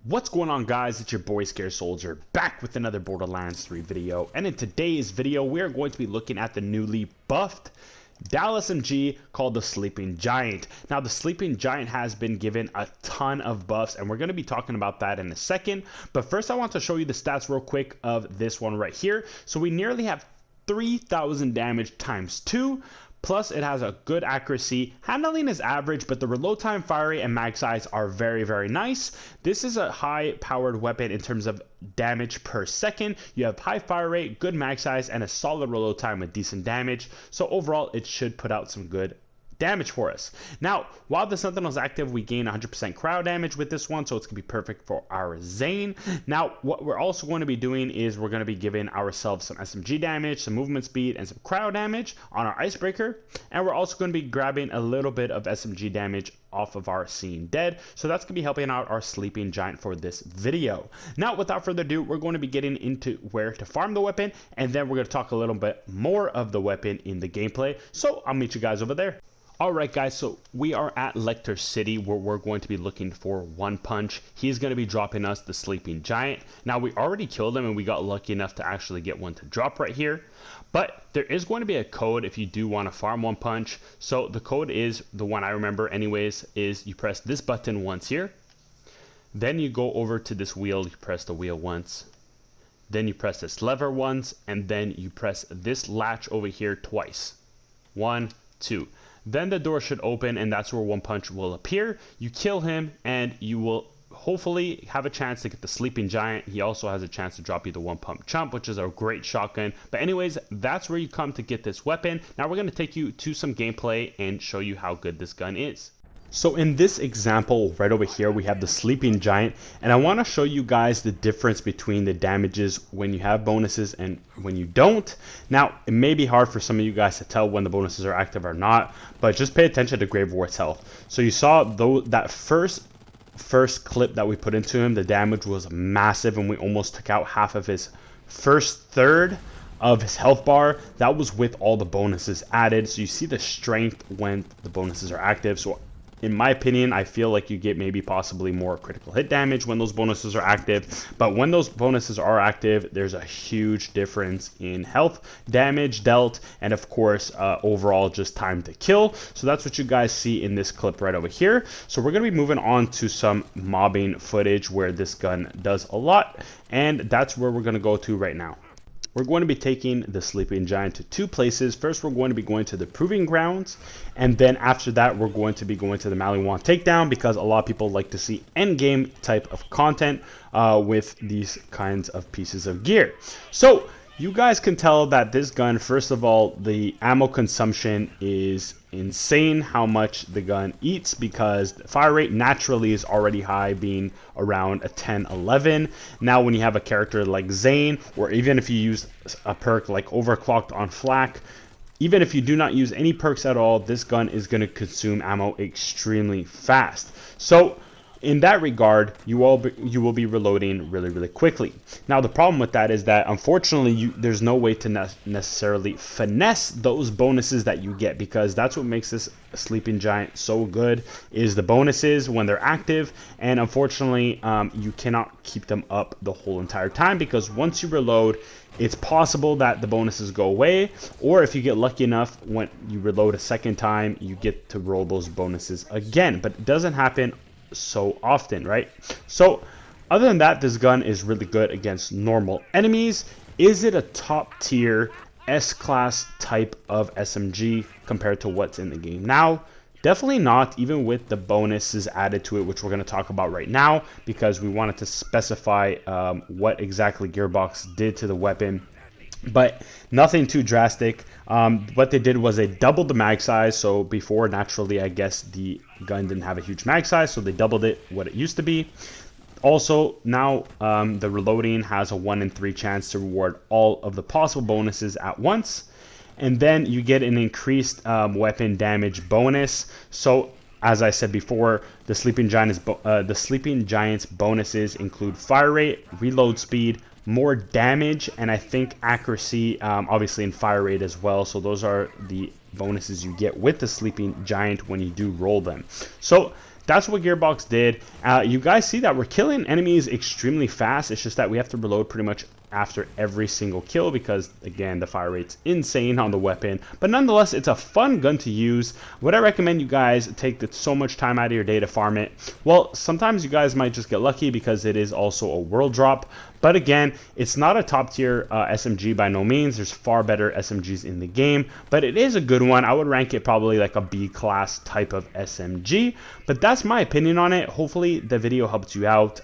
What's going on, guys? It's your boy Scare Soldier back with another Borderlands 3 video, and in today's video we are going to be looking at the newly buffed Dallas MG called the Sleeping Giant. Now the Sleeping Giant has been given a ton of buffs, and we're going to be talking about that in a second, but first I want to show you the stats real quick of this one right here. So we nearly have 3,000 damage times 2. Plus, it has a good accuracy. Handling is average, but the reload time, fire rate, and mag size are very, very nice. This is a high-powered weapon in terms of damage per second. You have high fire rate, good mag size, and a solid reload time with decent damage. So overall, it should put out some good damage for us. Now, while the Sentinel is active, we gain 100% crowd damage with this one, so it's gonna be perfect for our Zane. Now, what we're also going to be doing is we're going to be giving ourselves some SMG damage, some movement speed, and some crowd damage on our Icebreaker, and we're also going to be grabbing a little bit of SMG damage off of our Seen Dead, so that's going to be helping out our Sleeping Giant for this video. Now, without further ado, we're going to be getting into where to farm the weapon, and then we're going to talk a little bit more of the weapon in the gameplay, so I'll meet you guys over there. Alright guys, so we are at Lecter City where we're going to be looking for One Punch. He's going to be dropping us the Sleeping Giant. Now we already killed him and we got lucky enough to actually get one to drop right here. But there is going to be a code if you do want to farm One Punch. So the code is, the one I remember anyways, is you press this button once here. Then you go over to this wheel, you press the wheel once. Then you press this lever once, and then you press this latch over here twice. 1, 2. Then the door should open, and that's where One Punch will appear. You kill him, and you will hopefully have a chance to get the Sleeping Giant. He also has a chance to drop you the One Pump Chump, which is a great shotgun. But anyways, that's where you come to get this weapon. Now we're going to take you to some gameplay and show you how good this gun is. So in this example right over here, we have the Sleeping Giant, and I want to show you guys the difference between the damages when you have bonuses and when you don't. Now, it may be hard for some of you guys to tell when the bonuses are active or not, but just pay attention to Grave Ward's health. So you saw that first clip that we put into him, the damage was massive, and we almost took out half of his first third of his health bar. That was with all the bonuses added. So you see the strength when the bonuses are active. So in my opinion, I feel like you get maybe possibly more critical hit damage when those bonuses are active. But when those bonuses are active, there's a huge difference in health, damage dealt, and of course, overall just time to kill. So that's what you guys see in this clip right over here. So we're going to be moving on to some mobbing footage where this gun does a lot. And that's where we're going to go to right now. We're going to be taking the Sleeping Giant to two places. First, we're going to be going to the Proving Grounds, and then after that, we're going to be going to the Maliwan Takedown, because a lot of people like to see endgame type of content with these kinds of pieces of gear. So you guys can tell that this gun, first of all, the ammo consumption is insane how much the gun eats, because the fire rate naturally is already high, being around a 10-11. Now when you have a character like Zane, or even if you use a perk like Overclocked on Flak, even if you do not use any perks at all, this gun is going to consume ammo extremely fast. So in that regard, you will be reloading really quickly. Now the problem with that is that unfortunately there's no way to necessarily finesse those bonuses that you get, because that's what makes this Sleeping Giant so good, is the bonuses when they're active. And unfortunately you cannot keep them up the whole entire time, because once you reload, it's possible that the bonuses go away, or if you get lucky enough, when you reload a second time, you get to roll those bonuses again. But it doesn't happen so often, right? So other than that, this gun is really good against normal enemies. Is it a top tier S-class type of SMG compared to what's in the game now? Definitely not, even with the bonuses added to it, which we're going to talk about right now, because we wanted to specify what exactly Gearbox did to the weapon. But nothing too drastic. What they did was they doubled the mag size. So before, naturally, I guess the gun didn't have a huge mag size, so they doubled it what it used to be. Also, now the reloading has a 1 in 3 chance to reward all of the possible bonuses at once. And then you get an increased weapon damage bonus. So as I said before, the Sleeping Giant's bonuses include fire rate, reload speed, more damage, and I think accuracy, obviously, in fire rate as well. So those are the bonuses you get with the Sleeping Giant when you do roll them. So that's what Gearbox did. You guys see that we're killing enemies extremely fast. It's just that we have to reload pretty much after every single kill because, again, the fire rate's insane on the weapon. But nonetheless, it's a fun gun to use. Would I recommend you guys take so much time out of your day to farm it? Well, sometimes you guys might just get lucky because it is also a world drop. But again, it's not a top tier SMG by no means. There's far better SMGs in the game, but it is a good one. I would rank it probably like a B class type of SMG, but that's my opinion on it. Hopefully the video helped you out.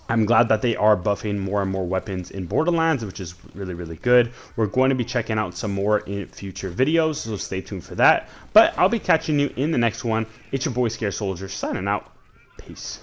I'm glad that they are buffing more and more weapons in Borderlands, which is really, really good. We're going to be checking out some more in future videos, so stay tuned for that. But I'll be catching you in the next one. It's your boy Scare Soldier signing out. Peace.